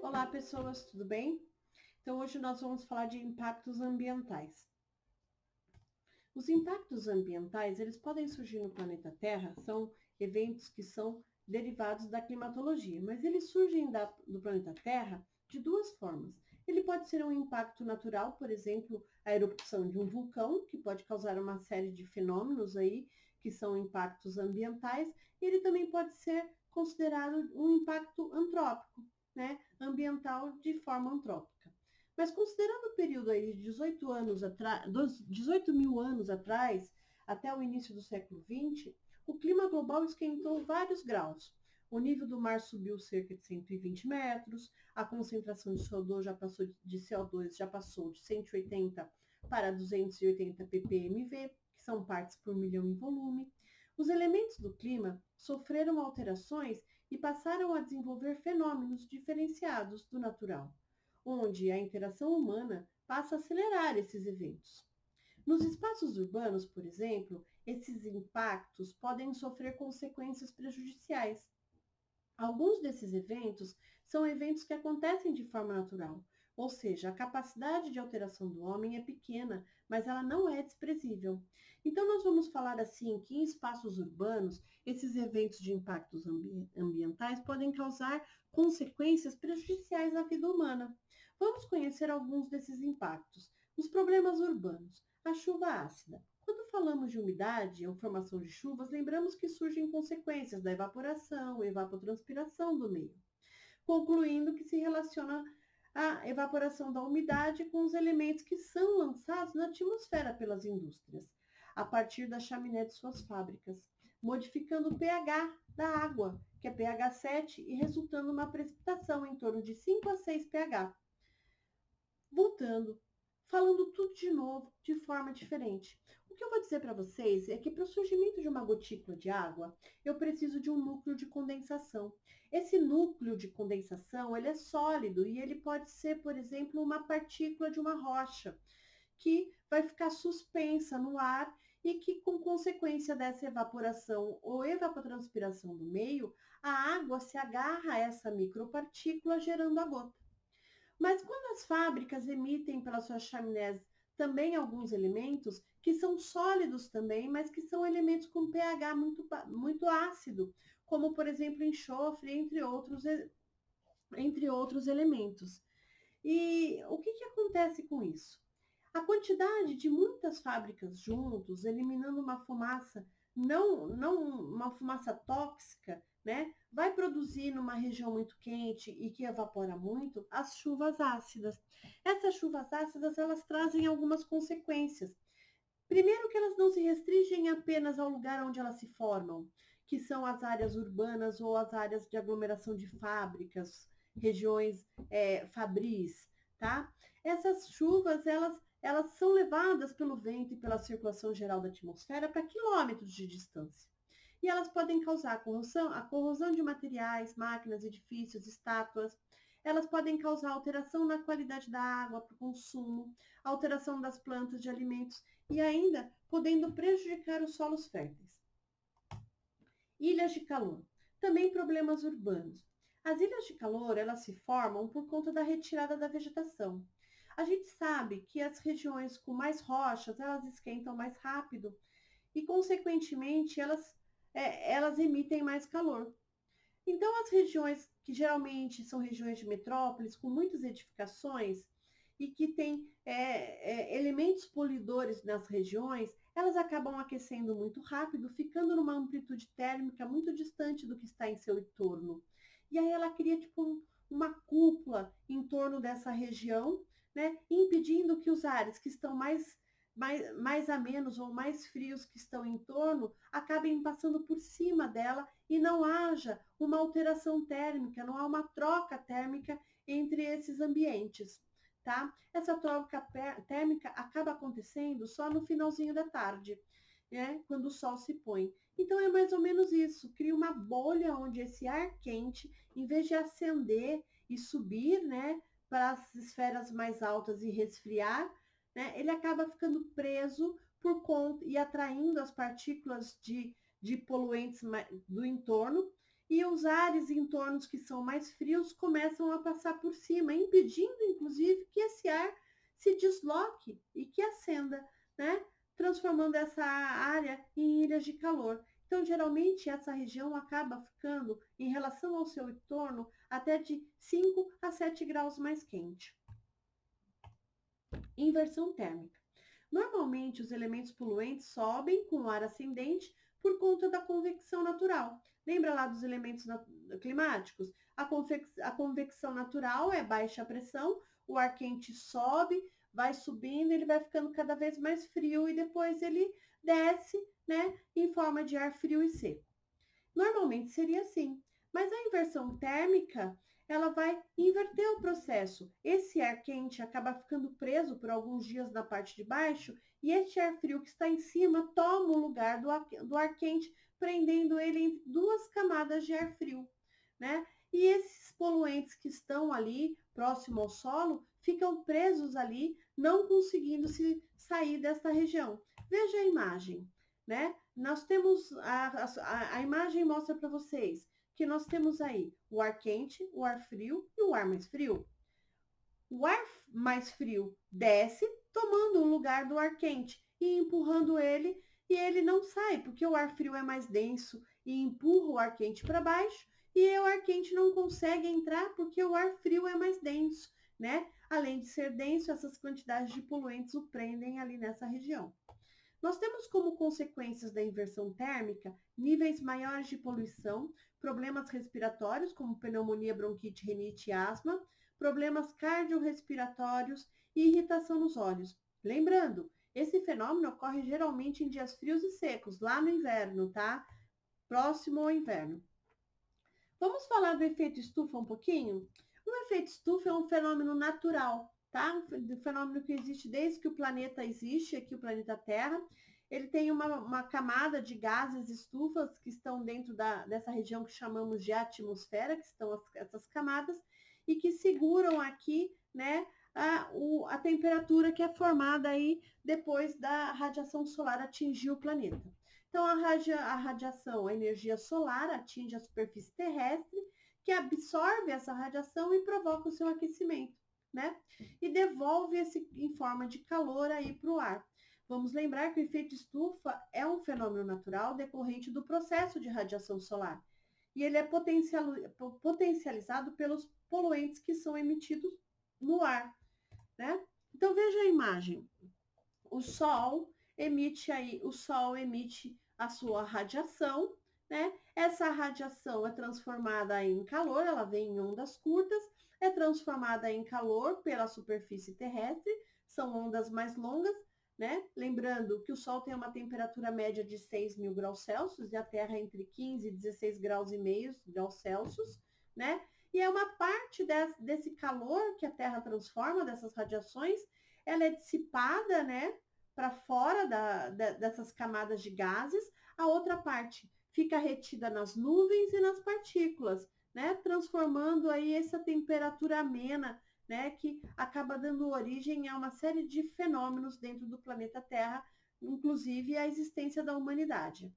Olá, pessoas, tudo bem? Então, hoje nós vamos falar de impactos ambientais. Os impactos ambientais, eles podem surgir no planeta Terra, são eventos que são derivados da climatologia, mas eles surgem do planeta Terra de duas formas. Ele pode ser um impacto natural, por exemplo, a erupção de um vulcão, que pode causar uma série de fenômenos aí, que são impactos ambientais, e ele também pode ser considerado um impacto antrópico, né, ambiental de forma antrópica. Mas considerando o período aí de 18 anos atrás, 18 mil anos atrás, até o início do século XX, o clima global esquentou vários graus. O nível do mar subiu cerca de 120 metros, a concentração de CO2 já passou de 180 para 280 ppmv, que são partes por milhão em volume. Os elementos do clima sofreram alterações e passaram a desenvolver fenômenos diferenciados do natural, onde a interação humana passa a acelerar esses eventos. Nos espaços urbanos, por exemplo, esses impactos podem sofrer consequências prejudiciais. Alguns desses eventos são eventos que acontecem de forma natural, ou seja, a capacidade de alteração do homem é pequena, mas ela não é desprezível. Então, nós vamos falar assim que em espaços urbanos, esses eventos de impactos ambientais podem causar consequências prejudiciais à vida humana. Vamos conhecer alguns desses impactos. Os problemas urbanos. A chuva ácida. Quando falamos de umidade ou formação de chuvas, lembramos que surgem consequências da evaporação, evapotranspiração do meio, concluindo que se relaciona a evaporação da umidade com os elementos que são lançados na atmosfera pelas indústrias, a partir da chaminé de suas fábricas, modificando o pH da água, que é pH 7, e resultando numa precipitação em torno de 5 a 6 pH. Voltando, falando tudo de novo, de forma diferente. O que eu vou dizer para vocês é que para o surgimento de uma gotícula de água, eu preciso de um núcleo de condensação. Esse núcleo de condensação, ele é sólido e ele pode ser, por exemplo, uma partícula de uma rocha, que vai ficar suspensa no ar e que, com consequência dessa evaporação ou evapotranspiração do meio, a água se agarra a essa micropartícula, gerando a gota. Mas quando as fábricas emitem pelas suas chaminés também alguns elementos que são sólidos também, mas que são elementos com pH muito ácido, como por exemplo enxofre, entre outros elementos. E o que acontece com isso? A quantidade de muitas fábricas juntos, eliminando uma fumaça, não uma fumaça tóxica, né? Vai produzir numa região muito quente e que evapora muito as chuvas ácidas. Essas chuvas ácidas, elas trazem algumas consequências. Primeiro que elas não se restringem apenas ao lugar onde elas se formam, que são as áreas urbanas ou as áreas de aglomeração de fábricas, regiões fabris, tá? Essas chuvas, elas são levadas pelo vento e pela circulação geral da atmosfera para quilômetros de distância. E elas podem causar a corrosão de materiais, máquinas, edifícios, estátuas. Elas podem causar alteração na qualidade da água para o consumo, alteração das plantas de alimentos e ainda podendo prejudicar os solos férteis. Ilhas de calor. Também problemas urbanos. As ilhas de calor, elas se formam por conta da retirada da vegetação. A gente sabe que as regiões com mais rochas, elas esquentam mais rápido e, consequentemente, elas emitem mais calor. Então, as regiões que geralmente são regiões de metrópoles, com muitas edificações e que têm elementos poluidores nas regiões, elas acabam aquecendo muito rápido, ficando numa amplitude térmica muito distante do que está em seu entorno. E aí ela cria tipo uma cúpula em torno dessa região, né, impedindo que os ares que estão mais a menos ou mais frios que estão em torno acabem passando por cima dela e não haja uma alteração térmica, não há uma troca térmica entre esses ambientes, tá? Essa troca térmica acaba acontecendo só no finalzinho da tarde, né? Quando o sol se põe. Então é mais ou menos isso, cria uma bolha onde esse ar quente, em vez de acender e subir, né, para as esferas mais altas e resfriar, né, ele acaba ficando preso por conta e atraindo as partículas de poluentes do entorno e os ares em torno que são mais frios começam a passar por cima, impedindo, inclusive, que esse ar se desloque e que ascenda, né? Transformando essa área em ilhas de calor. Então, geralmente, essa região acaba ficando, em relação ao seu entorno, até de 5 a 7 graus mais quente. Inversão térmica. Normalmente, os elementos poluentes sobem com o ar ascendente por conta da convecção natural. Lembra lá dos elementos climáticos? A convecção natural é baixa pressão, o ar quente sobe, vai subindo, ele vai ficando cada vez mais frio e depois ele desce, né, em forma de ar frio e seco. Normalmente seria assim, mas a inversão térmica, ela vai inverter o processo. Esse ar quente acaba ficando preso por alguns dias na parte de baixo e este ar frio que está em cima toma o lugar do ar quente, prendendo ele em duas camadas de ar frio, né? E esses poluentes que estão ali próximo ao solo ficam presos ali, não conseguindo se sair dessa região. Veja a imagem, né? Nós temos, a imagem mostra para vocês que nós temos aí o ar quente, o ar frio e o ar mais frio. O ar mais frio desce, tomando o lugar do ar quente e empurrando ele, e ele não sai, porque o ar frio é mais denso e empurra o ar quente para baixo, e o ar quente não consegue entrar porque o ar frio é mais denso, né? Além de ser denso, essas quantidades de poluentes o prendem ali nessa região. Nós temos como consequências da inversão térmica níveis maiores de poluição, problemas respiratórios como pneumonia, bronquite, rinite e asma, problemas cardiorrespiratórios e irritação nos olhos. Lembrando, esse fenômeno ocorre geralmente em dias frios e secos, lá no inverno, tá? Próximo ao inverno. Vamos falar do efeito estufa um pouquinho? O efeito estufa é um fenômeno natural, tá? Um fenômeno que existe desde que o planeta existe, aqui o planeta Terra. Ele tem uma camada de gases estufas que estão dentro dessa região que chamamos de atmosfera, que estão essas camadas, e que seguram aqui, né, a temperatura que é formada aí depois da radiação solar atingir o planeta. Então, a radiação, a energia solar atinge a superfície terrestre, que absorve essa radiação e provoca o seu aquecimento, né? E devolve esse em forma de calor aí para o ar. Vamos lembrar que o efeito estufa é um fenômeno natural decorrente do processo de radiação solar. E ele é potencializado pelos poluentes que são emitidos no ar, né? Então, veja a imagem. O Sol emite a sua radiação, né? Essa radiação é transformada em calor, ela vem em ondas curtas, é transformada em calor pela superfície terrestre, são ondas mais longas, né? Lembrando que o Sol tem uma temperatura média de 6.000 graus Celsius e a Terra entre 15 e 16 graus e meio graus Celsius, né? E é uma parte desse calor que a Terra transforma, dessas radiações, ela é dissipada, né, para fora dessas camadas de gases, a outra parte fica retida nas nuvens e nas partículas, né, transformando aí essa temperatura amena, né, que acaba dando origem a uma série de fenômenos dentro do planeta Terra, inclusive a existência da humanidade.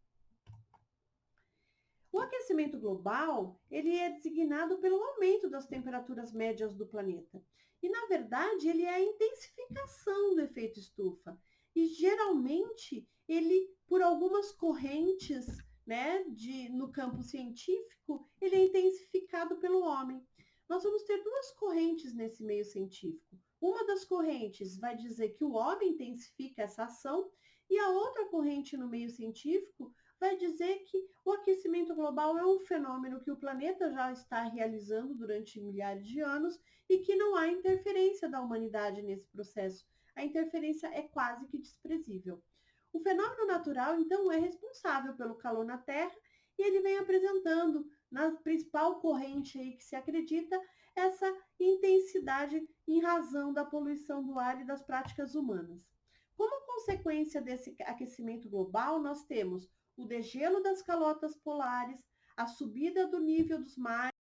O aquecimento global, ele é designado pelo aumento das temperaturas médias do planeta. E, na verdade, ele é a intensificação do efeito estufa. E, geralmente, ele, por algumas correntes, né, no campo científico, ele é intensificado pelo homem. Nós vamos ter duas correntes nesse meio científico. Uma das correntes vai dizer que o homem intensifica essa ação e a outra corrente no meio científico vai dizer que o aquecimento global é um fenômeno que o planeta já está realizando durante milhares de anos e que não há interferência da humanidade nesse processo. A interferência é quase que desprezível. O fenômeno natural, então, é responsável pelo calor na Terra e ele vem apresentando, na principal corrente aí que se acredita, essa intensidade em razão da poluição do ar e das práticas humanas. Como consequência desse aquecimento global, nós temos o degelo das calotas polares, a subida do nível dos mares,